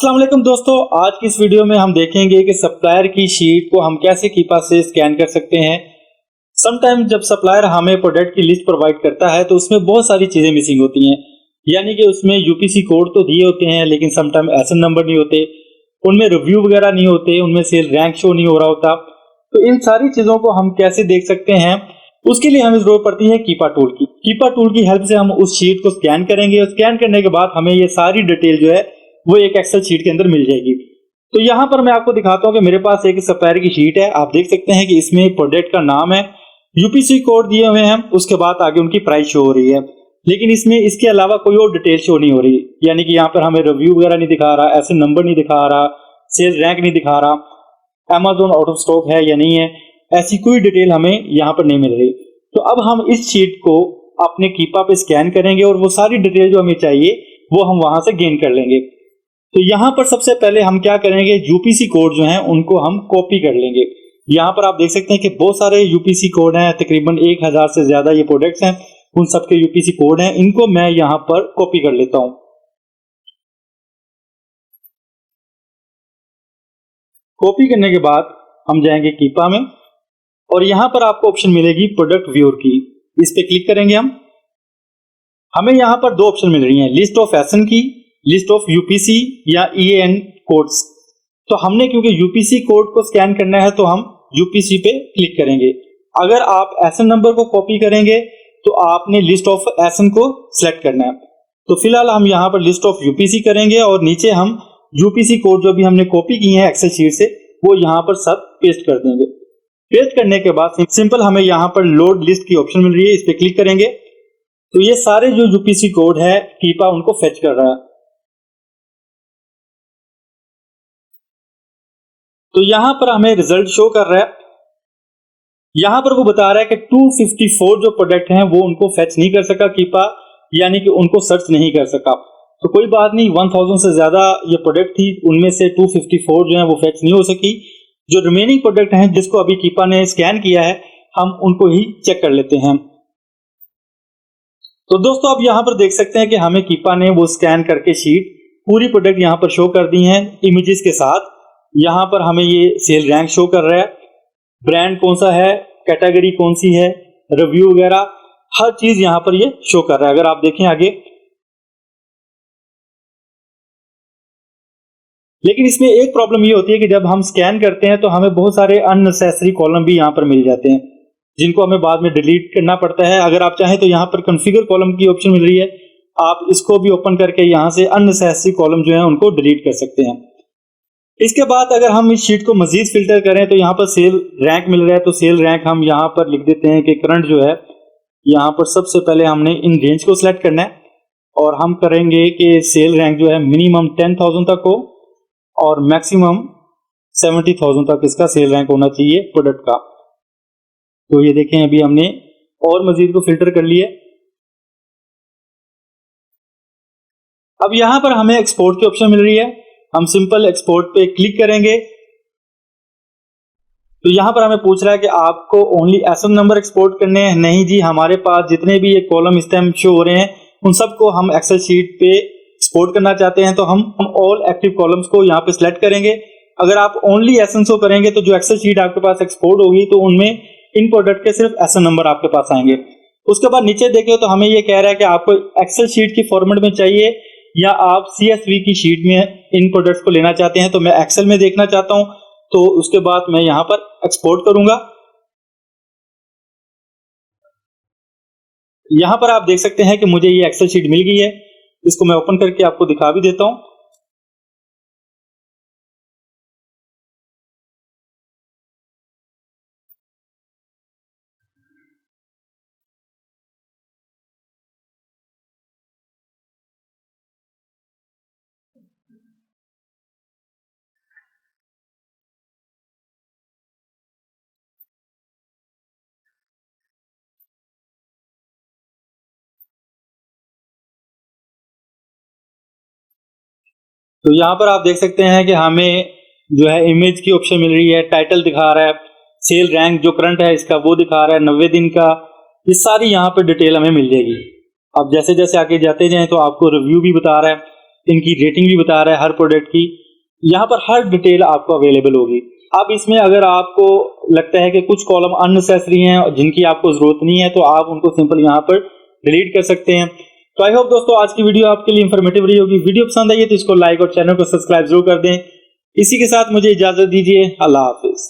अस्सलाम वालेकुम दोस्तों, आज की इस वीडियो में हम देखेंगे कि सप्लायर की शीट को हम कैसे कीपा से स्कैन कर सकते हैं। समटाइम जब सप्लायर हमें प्रोडक्ट की लिस्ट प्रोवाइड करता है तो उसमें बहुत सारी चीजें मिसिंग होती हैं, यानी कि उसमें यूपीसी कोड तो दिए होते हैं लेकिन समटाइम एसएन नंबर नहीं होते, उनमें रिव्यू वगैरह नहीं होते, उनमें सेल रैंक शो नहीं हो रहा होता। तो इन सारी चीजों को हम कैसे देख सकते हैं, उसके लिए हमें जरूरत पड़ती है कीपा टूल की। कीपा टूल की हेल्प से हम उस शीट को स्कैन करेंगे और स्कैन करने के बाद हमें ये सारी डिटेल जो है वो एक एक्सेल शीट के अंदर मिल जाएगी। तो यहाँ पर मैं आपको दिखाता हूँ कि मेरे पास एक सप्लायर की शीट है। आप देख सकते हैं कि इसमें प्रोडक्ट का नाम है, यूपीसी कोड दिए हुए हैं, उसके बाद आगे उनकी प्राइस शो हो रही है, लेकिन इसमें इसके अलावा कोई और डिटेल शो नहीं हो रही। यानी कि यहाँ पर हमें रिव्यू वगैरह नहीं दिखा रहा, ऐसे नंबर नहीं दिखा रहा, सेल रैंक नहीं दिखा रहा, अमेजोन आउट ऑफ स्टॉक है या नहीं है, ऐसी कोई डिटेल हमें यहाँ पर नहीं मिल रही। तो अब हम इस शीट को अपने कीपा पे स्कैन करेंगे और वो सारी डिटेल जो हमें चाहिए वो हम वहां से गेन कर लेंगे। तो यहाँ पर सबसे पहले हम क्या करेंगे, यूपीसी कोड जो हैं उनको हम कॉपी कर लेंगे। यहाँ पर आप देख सकते हैं कि बहुत सारे यूपीसी कोड हैं, तकरीबन 1000 से ज्यादा ये प्रोडक्ट्स हैं, उन सबके यूपीसी कोड हैं, इनको मैं यहाँ पर कॉपी कर लेता हूं। कॉपी करने के बाद हम जाएंगे कीपा में और यहाँ पर आपको ऑप्शन मिलेगी प्रोडक्ट व्यूअर की, इस पे क्लिक करेंगे हम। हमें यहाँ पर दो ऑप्शन मिल रही हैं, लिस्ट ऑफ एसएन की, लिस्ट ऑफ यूपीसी या ईएन कोड्स। तो हमने क्योंकि यूपीसी कोड को स्कैन करना है तो हम यूपीसी पे क्लिक करेंगे। अगर आप एसएन नंबर को कॉपी करेंगे तो आपने लिस्ट ऑफ एसएन को सिलेक्ट करना है। तो फिलहाल हम यहाँ पर लिस्ट ऑफ यूपीसी करेंगे और नीचे हम यूपीसी कोड जो भी हमने कॉपी किए हैं एक्सेल शीट से वो यहाँ पर सब पेस्ट कर देंगे। पेस्ट करने के बाद सिंपल हमें यहाँ पर लोड लिस्ट की ऑप्शन मिल रही है, इस पे क्लिक करेंगे तो ये सारे जो यूपीसी कोड है कीपा उनको फेच कर रहा है। तो यहां पर हमें रिजल्ट शो कर रहा है, यहां पर वो बता रहा है कि 254 जो प्रोडक्ट हैं वो उनको फेच नहीं कर सका कीपा, यानी कि उनको सर्च नहीं कर सका। तो कोई बात नहीं, 1000 से ज्यादा ये प्रोडक्ट थी, उनमें से 254 जो है वो फेच नहीं हो सकी। जो रिमेनिंग प्रोडक्ट हैं जिसको अभी कीपा ने स्कैन किया है हम उनको ही चेक कर लेते हैं। तो दोस्तों आप यहां पर देख सकते हैं कि हमें कीपा ने वो स्कैन करके शीट पूरी प्रोडक्ट यहां पर शो कर दी हैं इमेजेस के साथ। यहां पर हमें ये सेल रैंक शो कर रहा है, ब्रांड कौन सा है, कैटेगरी कौन सी है, रिव्यू वगैरह हर चीज यहां पर ये शो कर रहा है। अगर आप देखें आगे, लेकिन इसमें एक प्रॉब्लम ये होती है कि जब हम स्कैन करते हैं तो हमें बहुत सारे अननेसेसरी कॉलम भी यहां पर मिल जाते हैं जिनको हमें बाद में डिलीट करना पड़ता है। अगर आप चाहें तो यहां पर कॉन्फ़िगर कॉलम की ऑप्शन मिल रही है, आप इसको भी ओपन करके यहां से अननेसेसरी कॉलम जो है उनको डिलीट कर सकते हैं। इसके बाद अगर हम इस शीट को मजीद फिल्टर करें तो यहाँ पर सेल रैंक मिल रहा है, तो सेल रैंक हम यहाँ पर लिख देते हैं कि करंट जो है, यहाँ पर सबसे पहले हमने इन रेंज को सिलेक्ट करना है और हम करेंगे कि सेल रैंक जो है मिनिमम 10,000 तक हो और मैक्सिमम 70,000 तक इसका सेल रैंक होना चाहिए प्रोडक्ट का। तो ये देखें अभी हमने और मजीद को फिल्टर कर लिया। अब यहाँ पर हमें एक्सपोर्ट की ऑप्शन मिल रही है, हम सिंपल एक्सपोर्ट पे क्लिक करेंगे तो यहां पर हमें पूछ रहा है कि आपको ओनली एसएन नंबर एक्सपोर्ट करने हैं। नहीं जी, हमारे पास जितने भी ये कॉलम इस टाइम शो हो रहे हैं उन सबको हम एक्सेल शीट पे एक्सपोर्ट करना चाहते हैं, तो हम ऑल एक्टिव कॉलम्स को यहां पे सिलेक्ट करेंगे। अगर आप ओनली एसएन शो करेंगे तो जो एक्सेल शीट आपके पास एक्सपोर्ट होगी तो उनमें इन प्रोडक्ट के सिर्फ एसएन नंबर आपके पास आएंगे। उसके बाद नीचे देखिए तो हमें ये कह रहा है कि आपको एक्सेल शीट की फॉर्मेट में चाहिए या आप CSV की शीट में इन प्रोडक्ट्स को लेना चाहते हैं। तो मैं एक्सेल में देखना चाहता हूं, तो उसके बाद मैं यहां पर एक्सपोर्ट करूंगा। यहां पर आप देख सकते हैं कि मुझे ये एक्सेल शीट मिल गई है, इसको मैं ओपन करके आपको दिखा भी देता हूं। तो यहां पर आप देख सकते हैं कि हमें जो है इमेज की ऑप्शन मिल रही है, टाइटल दिखा रहा है, सेल रैंक जो करंट है इसका वो दिखा रहा है, 90 दिन का, ये सारी यहाँ पर डिटेल हमें मिल जाएगी। अब जैसे जैसे आगे जाते जाएं तो आपको रिव्यू भी बता रहा है, इनकी रेटिंग भी बता रहा है हर प्रोडक्ट की। यहाँ पर हर डिटेल आपको अवेलेबल होगी। अब इसमें अगर आपको लगता है कि कुछ कॉलम अननेसेसरी हैं और जिनकी आपको जरूरत नहीं है, तो आप उनको सिंपल यहाँ पर डिलीट कर सकते हैं। तो आई होप दोस्तों आज की वीडियो आपके लिए इंफॉर्मेटिव रही होगी। वीडियो पसंद आई है तो इसको लाइक और चैनल को सब्सक्राइब जरूर कर दें। इसी के साथ मुझे इजाजत दीजिए। अल्लाह हाफिज।